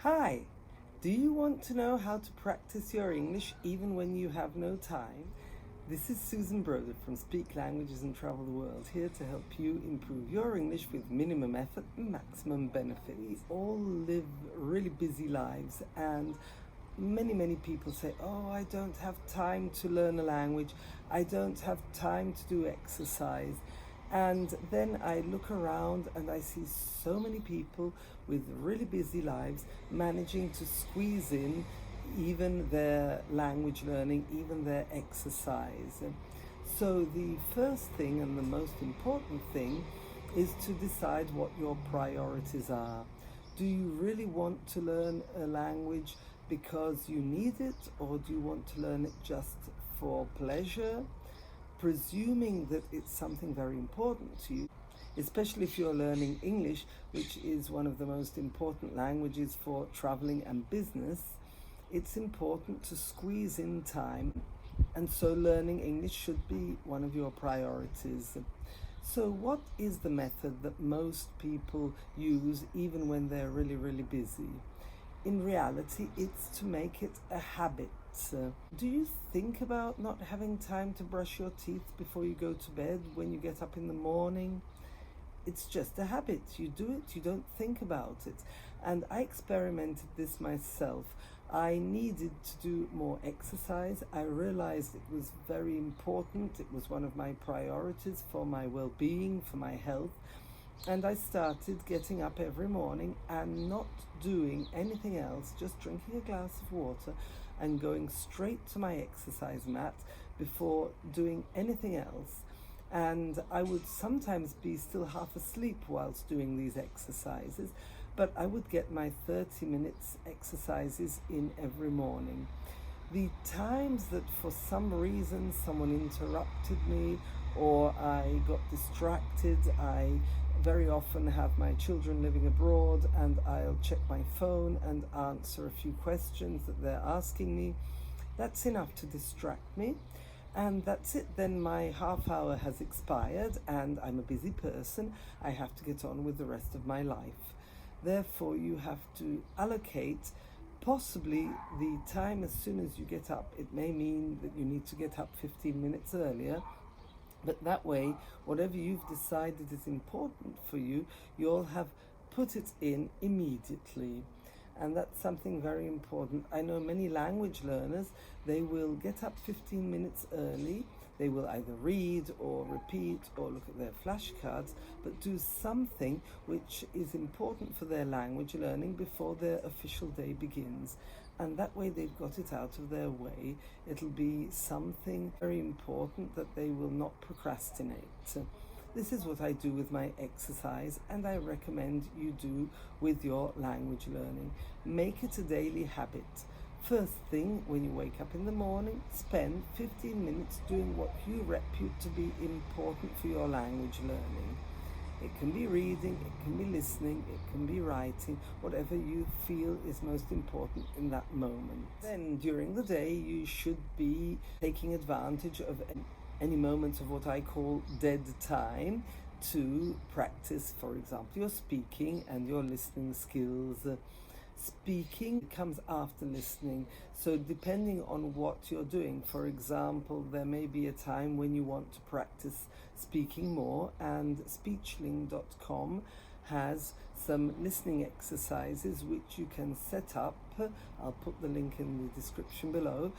Hi! Do you want to know how to practice your English even when you have no time? This is Susan Broder from Speak Languages and Travel the World, here to help you improve your English with minimum effort and maximum benefit. We all live really busy lives, and many people say, oh, I don't have time to learn a language, I don't have time to do exercise. And then I look around and I see so many people with really busy lives managing to squeeze in even their language learning, even their exercise. So the first thing and the most important thing is to decide what your priorities are. Do you really want to learn a language because you need it, or do you want to learn it just for pleasure? Presuming that it's something very important to you, especially if you're learning English, which is one of the most important languages for traveling and business, it's important to squeeze in time, and so learning English should be one of your priorities. So what is the method that most people use even when they're really busy? In reality, it's to make it a habit. Do you think about not having time to brush your teeth before you go to bed when you get up in the morning? It's just a habit. You do it, you don't think about it. And I experimented this myself. I needed to do more exercise. I realized it was very important. It was one of my priorities for my well-being, for my health. And I started getting up every morning and not doing anything else, just drinking a glass of water and going straight to my exercise mat before doing anything else. And I would sometimes be still half asleep whilst doing these exercises, but I would get my 30 minutes exercises in every morning. The times that for some reason someone interrupted me or I got distracted, I very often have my children living abroad and I'll check my phone and answer a few questions that they're asking me. That's enough to distract me, and that's it. Then my half hour has expired and I'm a busy person. I have to get on with the rest of my life. Therefore, you have to allocate possibly the time as soon as you get up. It may mean that you need to get up 15 minutes earlier, but that way, whatever you've decided is important for you, you'll have put it in immediately. And that's something very important. I know many language learners, they will get up 15 minutes early. They will either read or repeat or look at their flashcards, but do something which is important for their language learning before their official day begins. And that way they've got it out of their way. It'll be something very important that they will not procrastinate. This is what I do with my exercise, and I recommend you do with your language learning. Make it a daily habit. First thing, when you wake up in the morning, spend 15 minutes doing what you repute to be important for your language learning. It can be reading, it can be listening, it can be writing, whatever you feel is most important in that moment. Then during the day, you should be taking advantage of any moments of what I call dead time to practice, for example, your speaking and your listening skills. Speaking comes after listening, so depending on what you're doing, for example, there may be a time when you want to practice speaking more, and speechling.com has some listening exercises which you can set up. I'll put the link in the description below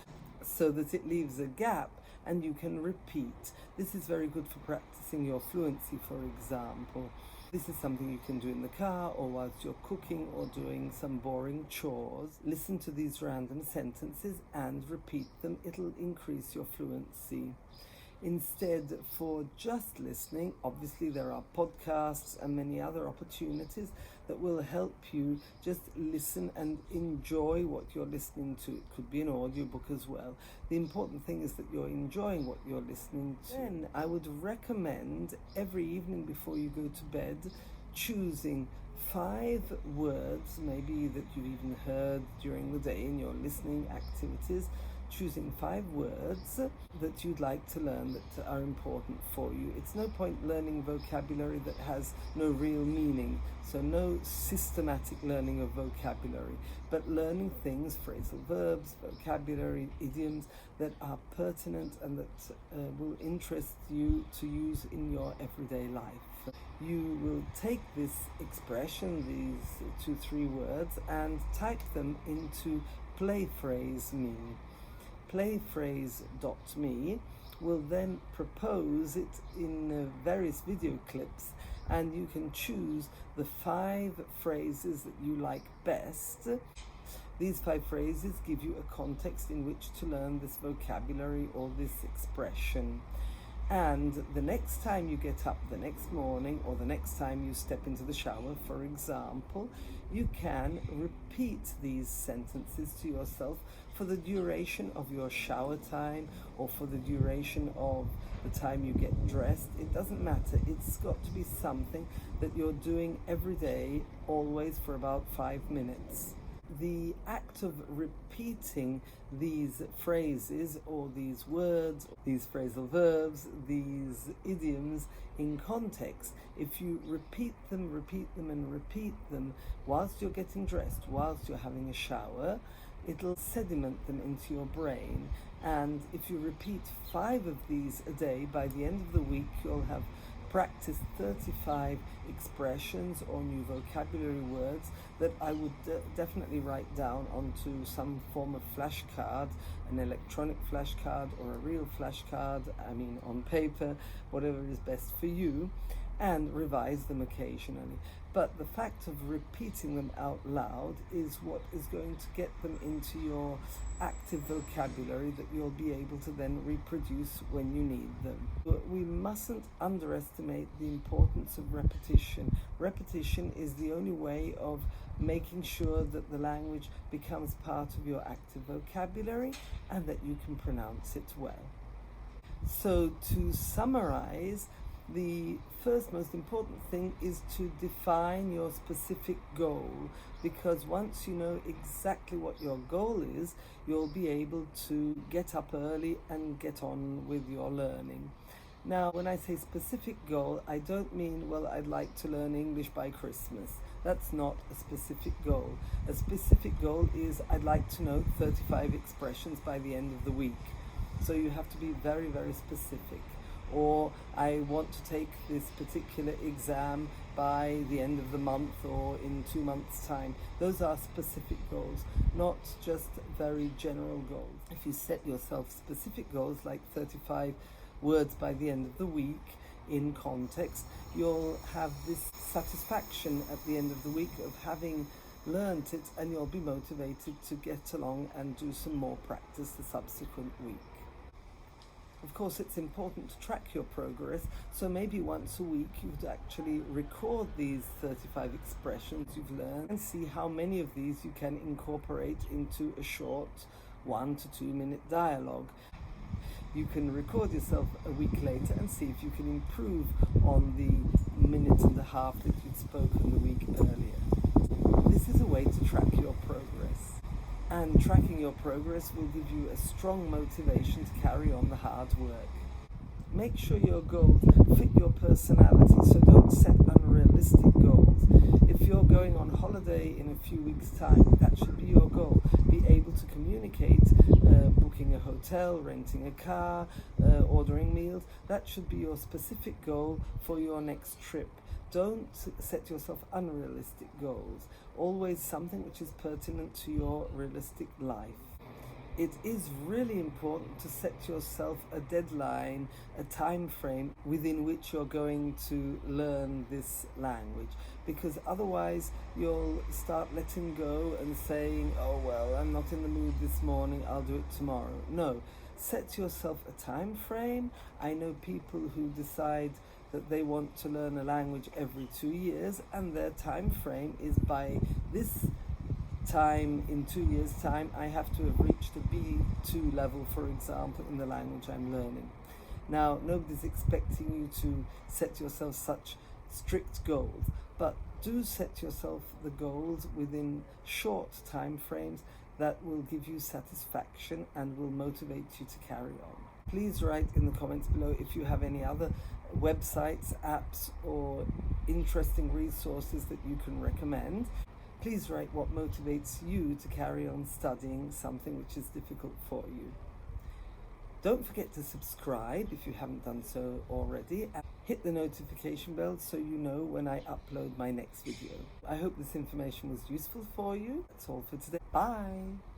so that it leaves a gap and you can repeat. This is very good for practicing your fluency, for example. This is something you can do in the car or whilst you're cooking or doing some boring chores. Listen to these random sentences and repeat them. It'll increase your fluency. Instead, for just listening, obviously there are podcasts and many other opportunities that will help you just listen and enjoy what you're listening to. It could be an audiobook as well. The important thing is that you're enjoying what you're listening to. Then I would recommend every evening before you go to bed, choosing 5 words, maybe that you've even heard during the day in your listening activities, choosing 5 words that you'd like to learn that are important for you. It's no point learning vocabulary that has no real meaning, so no systematic learning of vocabulary, but learning things, phrasal verbs, vocabulary, idioms that are pertinent and that will interest you to use in your everyday life. You will take this expression, these 2-3 words, and type them into PlayPhrase.me. PlayPhrase.me will then propose it in various video clips, and you can choose the 5 phrases that you like best. These 5 phrases give you a context in which to learn this vocabulary or this expression. And the next time you get up the next morning, or the next time you step into the shower, for example, you can repeat these sentences to yourself for the duration of your shower time or for the duration of the time you get dressed. It doesn't matter. It's got to be something that you're doing every day, always for about 5 minutes. The act of repeating these phrases or these words, these phrasal verbs, these idioms in context, if you repeat them and repeat them whilst you're getting dressed, whilst you're having a shower, it'll sediment them into your brain. And if you repeat 5 of these a day, by the end of the week you'll have practiced 35 expressions or new vocabulary words that I would definitely write down onto some form of flashcard, an electronic flashcard or a real flashcard, on paper, whatever is best for you, and revise them occasionally. But the fact of repeating them out loud is what is going to get them into your active vocabulary that you'll be able to then reproduce when you need them. But we mustn't underestimate the importance of repetition. Repetition is the only way of making sure that the language becomes part of your active vocabulary and that you can pronounce it well. So to summarize, the first most important thing is to define your specific goal, because once you know exactly what your goal is, you'll be able to get up early and get on with your learning. Now, when I say specific goal, I don't mean, well, I'd like to learn English by Christmas. That's not a specific goal. A specific goal is I'd like to know 35 expressions by the end of the week. So you have to be very, very specific. Or I want to take this particular exam by the end of the month or in 2 months' time. Those are specific goals, not just very general goals. If you set yourself specific goals like 35 words by the end of the week in context, you'll have this satisfaction at the end of the week of having learnt it, and you'll be motivated to get along and do some more practice the subsequent week. Of course, it's important to track your progress, so maybe once a week you could actually record these 35 expressions you've learned and see how many of these you can incorporate into a short 1 to 2 minute dialogue. You can record yourself a week later and see if you can improve on the minute and a half that you'd spoken the week earlier. This is a way to track your progress. And tracking your progress will give you a strong motivation to carry on the hard work. Make sure your goals fit your personality, so don't set unrealistic goals. If you're going on holiday in a few weeks' time, that should be your goal. Be able to communicate, booking a hotel, renting a car, ordering meals. That should be your specific goal for your next trip. Don't set yourself unrealistic goals. Always something which is pertinent to your realistic life. It is really important to set yourself a deadline, a time frame within which you're going to learn this language, because otherwise you'll start letting go and saying, oh well, I'm not in the mood this morning, I'll do it tomorrow. No, set yourself a time frame. I know people who decide that they want to learn a language every 2 years, and their time frame is by this time, in 2 years' time, I have to have reached a B2 level, for example, in the language I'm learning. Now, nobody's expecting you to set yourself such strict goals, but Do set yourself the goals within short time frames that will give you satisfaction and will motivate you to carry on. Please write in the comments below if you have any other websites, apps, or interesting resources that you can recommend. Please write what motivates you to carry on studying something which is difficult for you. Don't forget to subscribe if you haven't done so already. Hit the notification bell so you know when I upload my next video. I hope this information was useful for you. That's all for today. Bye!